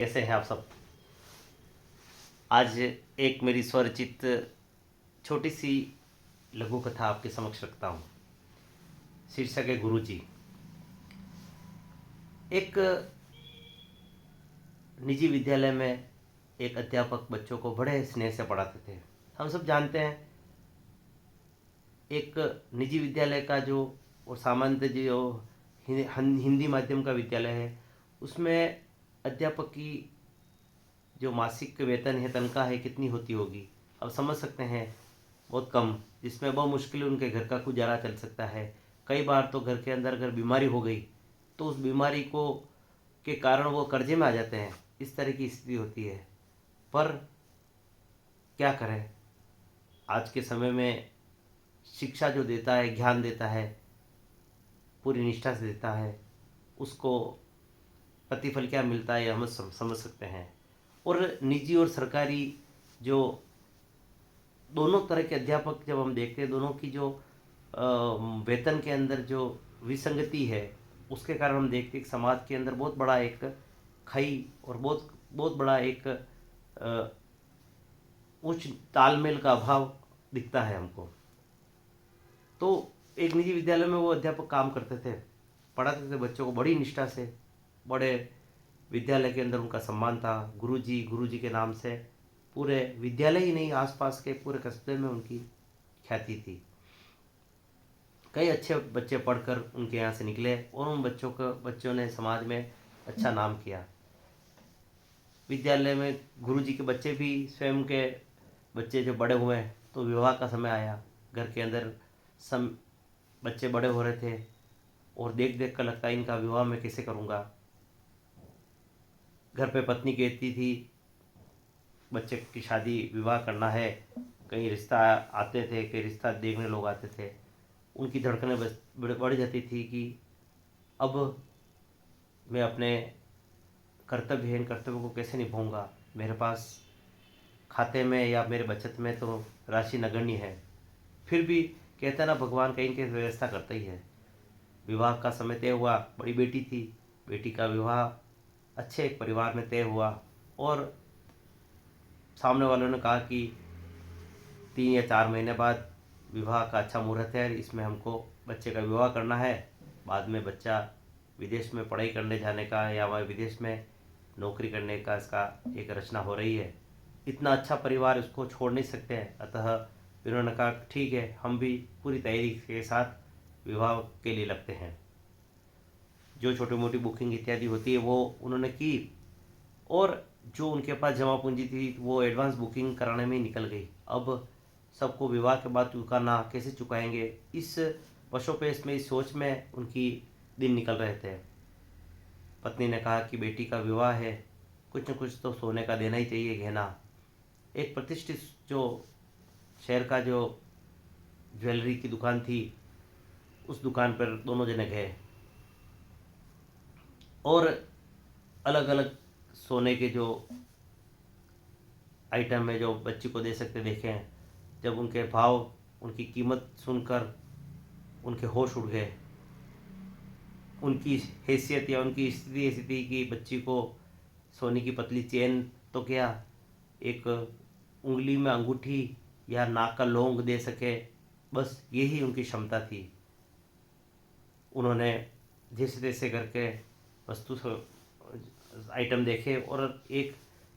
कैसे हैं आप सब। आज एक मेरी स्वरचित छोटी सी लघु कथा आपके समक्ष रखता हूँ। शीर्षक है गुरुजी। एक निजी विद्यालय में एक अध्यापक बच्चों को बड़े स्नेह से पढ़ाते थे। हम सब जानते हैं एक निजी विद्यालय का जो और सामान्य जो हिंदी माध्यम का विद्यालय है उसमें अध्यापक की जो मासिक वेतन है, तनख्वाह है, कितनी होती होगी अब समझ सकते हैं। बहुत कम, जिसमें बहुत मुश्किल उनके घर का गुजारा चल सकता है। कई बार तो घर के अंदर अगर बीमारी हो गई तो उस बीमारी को के कारण वो कर्जे में आ जाते हैं। इस तरह की स्थिति होती है। पर क्या करें, आज के समय में शिक्षा जो देता है, ज्ञान देता है, पूरी निष्ठा से देता है, उसको प्रतिफल क्या मिलता है हम समझ सकते हैं। और निजी और सरकारी जो दोनों तरह के अध्यापक जब हम देखते हैं, दोनों की जो वेतन के अंदर जो विसंगति है, उसके कारण हम देखते हैं कि समाज के अंदर बहुत बड़ा एक खई और बहुत बहुत बड़ा एक उच्च तालमेल का अभाव दिखता है हमको। तो एक निजी विद्यालय में वो अध्यापक काम करते थे, पढ़ाते थे बच्चों को बड़ी निष्ठा से। बड़े विद्यालय के अंदर उनका सम्मान था। गुरुजी गुरुजी के नाम से पूरे विद्यालय ही नहीं, आसपास के पूरे कस्बे में उनकी ख्याति थी। कई अच्छे बच्चे पढ़कर उनके यहाँ से निकले और उन बच्चों ने समाज में अच्छा नाम किया। विद्यालय में गुरुजी के बच्चे भी, स्वयं के बच्चे जो बड़े हुए तो विवाह का समय आया। घर के अंदर बच्चे बड़े हो रहे थे और देख देख कर लगता है इनका विवाह मैं कैसे करूँगा। घर पे पत्नी कहती थी बच्चे की शादी विवाह करना है। कई रिश्ता आते थे, कई रिश्ता देखने लोग आते थे। उनकी धड़कनें बढ़ जाती थी कि अब मैं अपने कर्तव्य है, इन कर्तव्यों को कैसे निभाऊंगा। मेरे पास खाते में या मेरे बचत में तो राशि नगण्य है, फिर भी कहता ना भगवान कहीं कहीं व्यवस्था करता ही है। विवाह का समय तय हुआ। बड़ी बेटी थी, बेटी का विवाह अच्छे एक परिवार में तय हुआ और सामने वालों ने कहा कि 3 या 4 महीने बाद विवाह का अच्छा मुहूर्त है, इसमें हमको बच्चे का विवाह करना है। बाद में बच्चा विदेश में पढ़ाई करने जाने का या वह विदेश में नौकरी करने का इसका एक रचना हो रही है। इतना अच्छा परिवार इसको छोड़ नहीं सकते हैं। अतः इन्होंने कहा ठीक है, हम भी पूरी तैयारी के साथ विवाह के लिए लगते हैं। जो छोटी मोटी बुकिंग इत्यादि होती है वो उन्होंने की और जो उनके पास जमा पूंजी थी वो एडवांस बुकिंग कराने में निकल गई। अब सबको विवाह के बाद चुकाना, कैसे चुकाएंगे, इस वशोपेश में, इस सोच में उनकी दिन निकल रहे थे। पत्नी ने कहा कि बेटी का विवाह है, कुछ न कुछ तो सोने का देना ही चाहिए, गहना। एक प्रतिष्ठित जो शहर का जो ज्वेलरी की दुकान थी, उस दुकान पर दोनों जने गए और अलग अलग सोने के जो आइटम है जो बच्ची को दे सकते देखे हैं। जब उनके भाव, उनकी कीमत सुनकर उनके होश उड़ गए। उनकी हैसियत या उनकी स्थिति ऐसी थी कि बच्ची को सोने की पतली चेन तो क्या, एक उंगली में अंगूठी या नाक का लौंग दे सके, बस यही उनकी क्षमता थी। उन्होंने जैसे तैसे करके वस्तु आइटम देखे और एक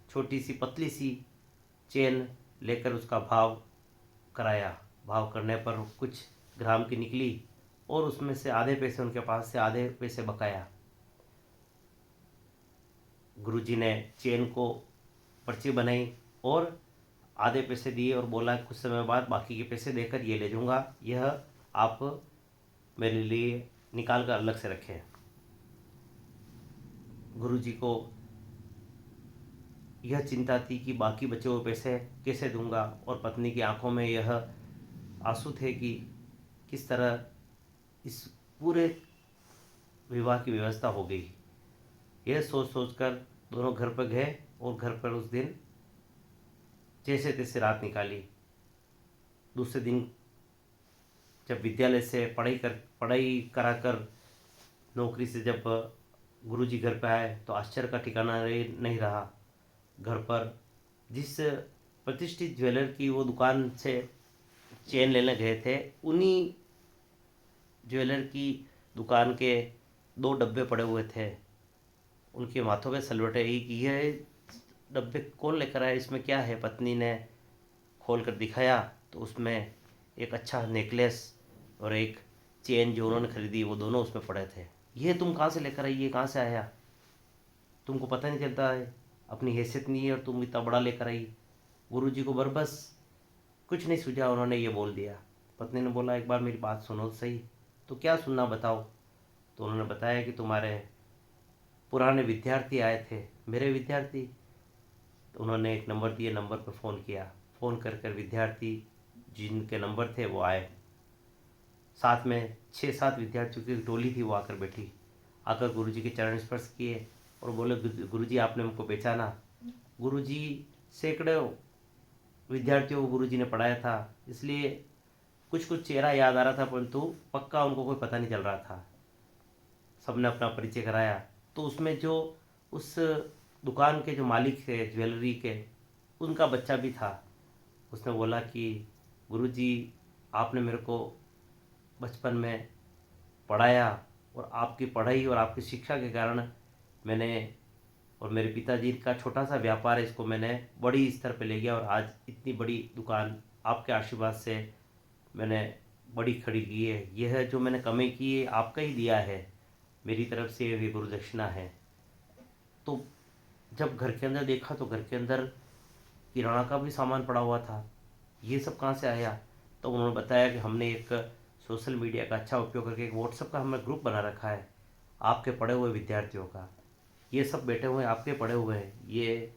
छोटी सी पतली सी चेन लेकर उसका भाव कराया। भाव करने पर कुछ ग्राम की निकली और उसमें से आधे पैसे उनके पास से, आधे पैसे बकाया। गुरुजी ने चेन को पर्ची बनाई और आधे पैसे दिए और बोला कुछ समय बाद बाकी के पैसे देकर ये ले जाऊंगा, यह आप मेरे लिए निकाल कर अलग से रखें। गुरुजी को यह चिंता थी कि बाकी बचे हुए पैसे कैसे दूंगा और पत्नी की आंखों में यह आंसू थे कि किस तरह इस पूरे विवाह की व्यवस्था हो गई। यह सोच सोच कर दोनों घर पर गए और घर पर उस दिन जैसे तैसे रात निकाली। दूसरे दिन जब विद्यालय से पढ़ाई कराकर नौकरी से जब गुरुजी घर पे आए तो आश्चर्य का ठिकाना नहीं रहा। घर पर जिस प्रतिष्ठित ज्वेलर की वो दुकान से चेन लेने गए थे, उन्हीं ज्वेलर की दुकान के 2 डब्बे पड़े हुए थे। उनके माथों पे सलवटें कि ये डब्बे कौन लेकर आया, इसमें क्या है। पत्नी ने खोल कर दिखाया तो उसमें एक अच्छा नेकलेस और एक चेन जो उन्होंने खरीदी वो दोनों उसमें पड़े थे। ये तुम कहाँ से लेकर आई, ये कहाँ से आया, तुमको पता नहीं चलता है, अपनी हैसियत नहीं है और तुम इतना बड़ा लेकर आई। गुरुजी को बरबस कुछ नहीं सूझा, उन्होंने ये बोल दिया। पत्नी ने बोला एक बार मेरी बात सुनो तो सही। तो क्या सुनना बताओ। तो उन्होंने बताया कि तुम्हारे पुराने विद्यार्थी आए थे, मेरे विद्यार्थी। तो उन्होंने एक नंबर दिए, नंबर पर फ़ोन किया। फ़ोन कर कर विद्यार्थी जिनके नंबर थे वो आए। साथ में 6-7 विद्यार्थियों की टोली थी, वो आकर बैठी। आकर गुरुजी के चरण स्पर्श किए और बोले गुरुजी आपने हमको पहचाना। गुरुजी सैकड़ों विद्यार्थियों को गुरुजी ने पढ़ाया था, इसलिए कुछ कुछ चेहरा याद आ रहा था, परंतु पक्का उनको कोई पता नहीं चल रहा था। सबने अपना परिचय कराया। तो उसमें जो उस दुकान के जो मालिक थे ज्वेलरी के, उनका बच्चा भी था। उसने बोला कि गुरुजी आपने मेरे को बचपन में पढ़ाया और आपकी पढ़ाई और आपकी शिक्षा के कारण मैंने और मेरे पिताजी का छोटा सा व्यापार है, इसको मैंने बड़ी स्तर पे ले गया और आज इतनी बड़ी दुकान आपके आशीर्वाद से मैंने बड़ी खड़ी की है। यह जो मैंने कमाई की है आपका ही दिया है, मेरी तरफ से ये गुरु दक्षिणा है। तो जब घर के अंदर देखा तो घर के अंदर किराना का भी सामान पड़ा हुआ था। ये सब कहाँ से आया। तो उन्होंने बताया कि हमने एक सोशल मीडिया का अच्छा उपयोग करके एक व्हाट्सएप का हमने ग्रुप बना रखा है आपके पढ़े हुए विद्यार्थियों का। ये सब बैठे हुए हैं, आपके पढ़े हुए हैं। ये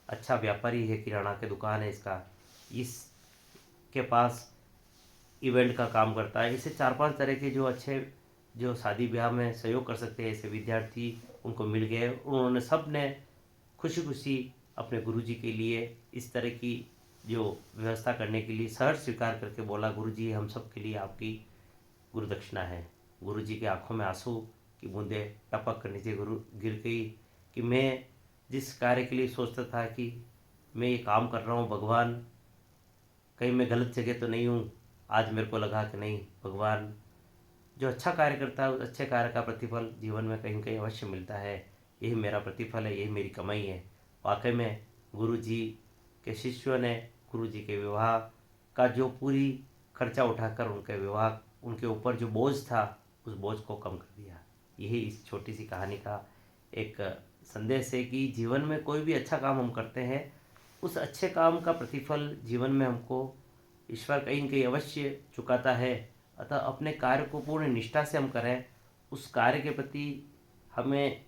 अच्छा व्यापारी है, किराना की दुकान है इसका, इसके पास इवेंट का काम करता है। इसे 4-5 तरह के जो अच्छे जो शादी ब्याह में सहयोग कर सकते हैं ऐसे विद्यार्थी उनको मिल गए। उन्होंने सब ने खुशी खुशी अपने गुरुजी के लिए इस तरह की जो व्यवस्था करने के लिए सहर्ष स्वीकार करके बोला गुरुजी हम सब के लिए आपकी गुरु दक्षिणा है। गुरुजी की आंखों में आंसू की बूंदें टपक कर नीचे गुरु गिर गई कि मैं जिस कार्य के लिए सोचता था कि मैं ये काम कर रहा हूँ, भगवान कहीं मैं गलत जगह तो नहीं हूँ। आज मेरे को लगा कि नहीं, भगवान जो अच्छा कार्य करता है उस अच्छे कार्य का प्रतिफल जीवन में कहीं कहीं अवश्य मिलता है। यही मेरा प्रतिफल है, यही मेरी कमाई है। वाकई में गुरु जी के शिष्यों ने गुरु जी के विवाह का जो पूरी खर्चा उठाकर उनके विवाह उनके ऊपर जो बोझ था उस बोझ को कम कर दिया। यही इस छोटी सी कहानी का एक संदेश है कि जीवन में कोई भी अच्छा काम हम करते हैं, उस अच्छे काम का प्रतिफल जीवन में हमको ईश्वर कहीं न कहीं अवश्य चुकाता है। अतः अपने कार्य को पूर्ण निष्ठा से हम करें, उस कार्य के प्रति हमें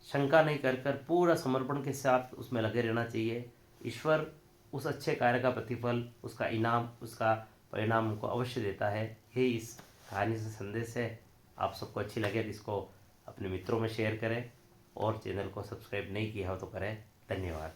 शंका नहीं कर कर पूरा समर्पण के साथ उसमें लगे रहना चाहिए। ईश्वर उस अच्छे कार्य का प्रतिफल, उसका इनाम, उसका परिणाम हमको अवश्य देता है। यही इस कहानी से संदेश है। आप सबको अच्छी लगे तो इसको अपने मित्रों में शेयर करें और चैनल को सब्सक्राइब नहीं किया हो तो करें। धन्यवाद।